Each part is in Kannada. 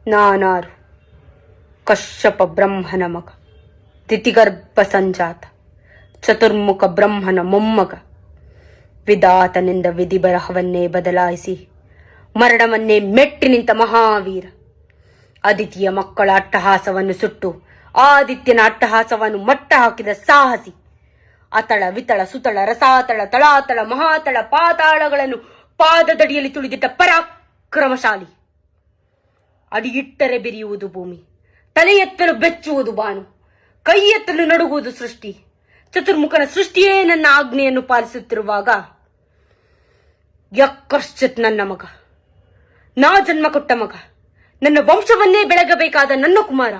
ನಾನಾರು ಕಶ್ಯಪ ಬ್ರಹ್ಮನ ಮಗ, ದಿತಿಗರ್ಭ ಸಂಜಾತ, ಚತುರ್ಮುಖ ಬ್ರಹ್ಮನ ಮೊಮ್ಮಗ. ವಿಧಾತನಿಂದ ವಿಧಿ ಬರಹವನ್ನೇ ಬದಲಾಯಿಸಿ ಮರಣವನ್ನೇ ಮೆಟ್ಟಿ ನಿಂತ ಮಹಾವೀರ. ಅದಿತಿಯ ಮಕ್ಕಳ ಅಟ್ಟಹಾಸವನ್ನು ಸುಟ್ಟು ಆದಿತ್ಯನ ಅಟ್ಟಹಾಸವನ್ನು ಮಟ್ಟ ಹಾಕಿದ ಸಾಹಸಿ. ಅತಳ ವಿತಳ ಸುತಳ ರಸಾತಳ ತಳಾತಳ ಮಹಾತಳ ಪಾತಾಳಗಳನ್ನು ಪಾದದಡಿಯಲ್ಲಿ ತುಳಿದಿಟ್ಟ ಪರಾಕ್ರಮಶಾಲಿ. ಅಡಿಗಿಟ್ಟರೆ ಬೆರೆಯುವುದು ಭೂಮಿ, ತಲೆ ಎತ್ತಲು ಬೆಚ್ಚುವುದು ಬಾನು, ಕೈ ಎತ್ತಲು ನಡುಗುವುದು ಸೃಷ್ಟಿ. ಚತುರ್ಮುಖನ ಸೃಷ್ಟಿಯೇ ನನ್ನ ಆಜ್ಞೆಯನ್ನು ಪಾಲಿಸುತ್ತಿರುವಾಗ ಯಕ್ಕಶ್ಚಿತ್ ನನ್ನ ಮಗ, ನಾ ಜನ್ಮ ಕೊಟ್ಟ ಮಗ, ನನ್ನ ವಂಶವನ್ನೇ ಬೆಳಗಬೇಕಾದ ನನ್ನ ಕುಮಾರ.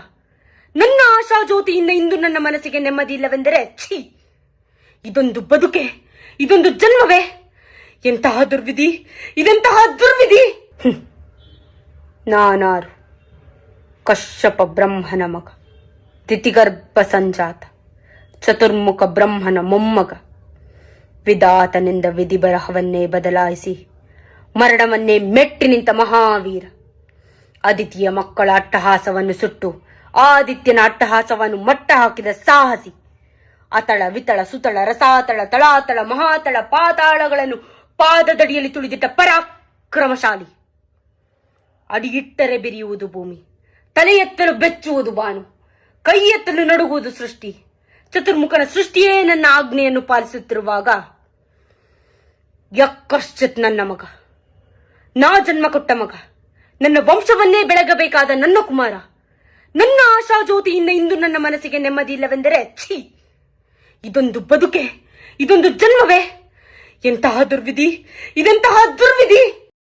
ನನ್ನ ಆಶಾ ಜ್ಯೋತಿಯಿಂದ ಇಂದು ನನ್ನ ಮನಸ್ಸಿಗೆ ನೆಮ್ಮದಿ ಇಲ್ಲವೆಂದರೆ ಛೀ, ಇದೊಂದು ಬದುಕೆ, ಇದೊಂದು ಜನ್ಮವೇ? ಎಂತಹ ದುರ್ವಿಧಿ, ಇದೆಂತಹ ದುರ್ವಿಧಿ! ನಾನಾರು ಕಶ್ಯಪ ಬ್ರಹ್ಮನ ಮಗ, ದಿತಿಗರ್ಭ ಸಂಜಾತ, ಚತುರ್ಮುಖ ಬ್ರಹ್ಮನ ಮೊಮ್ಮಗ. ವಿಧಾತನಿಂದ ವಿಧಿ ಬರಹವನ್ನೇ ಬದಲಾಯಿಸಿ ಮರಣವನ್ನೇ ಮೆಟ್ಟಿ ನಿಂತ ಮಹಾವೀರ. ಅದಿತಿಯ ಮಕ್ಕಳ ಅಟ್ಟಹಾಸವನ್ನು ಸುಟ್ಟು ಆದಿತ್ಯನ ಅಟ್ಟಹಾಸವನ್ನು ಮಟ್ಟ ಹಾಕಿದ ಸಾಹಸಿ. ಅತಳ ವಿತಳ ಸುತಳ ರಸಾತಳ ತಳಾತಳ ಮಹಾತಳ ಪಾತಾಳಗಳನ್ನು ಪಾದದಡಿಯಲ್ಲಿ ತುಳಿದಿಟ್ಟ ಪರಾಕ್ರಮಶಾಲಿ. ಅಡಿಗಿಟ್ಟರೆ ಬೆರೆಯುವುದು ಭೂಮಿ, ತಲೆ ಎತ್ತಲು ಬೆಚ್ಚುವುದು ಬಾನು, ಕೈ ಎತ್ತಲು ನಡುಗುವುದು ಸೃಷ್ಟಿ. ಚತುರ್ಮುಖನ ಸೃಷ್ಟಿಯೇ ನನ್ನ ಆಜ್ಞೆಯನ್ನು ಪಾಲಿಸುತ್ತಿರುವಾಗ ಯಕ್ಕಶ್ಚಿತ್ ನನ್ನ ಮಗ, ನಾ ಜನ್ಮ ಕೊಟ್ಟ ಮಗ, ನನ್ನ ವಂಶವನ್ನೇ ಬೆಳಗಬೇಕಾದ ನನ್ನ ಕುಮಾರ. ನನ್ನ ಆಶಾ ಜ್ಯೋತಿಯಿಂದ ಇಂದು ನನ್ನ ಮನಸ್ಸಿಗೆ ನೆಮ್ಮದಿ ಇಲ್ಲವೆಂದರೆ ಛೀ, ಇದೊಂದು ಬದುಕೆ, ಇದೊಂದು ಜನ್ಮವೇ? ಎಂತಹ ದುರ್ವಿಧಿ, ಇದೆಂತಹ ದುರ್ವಿಧಿ!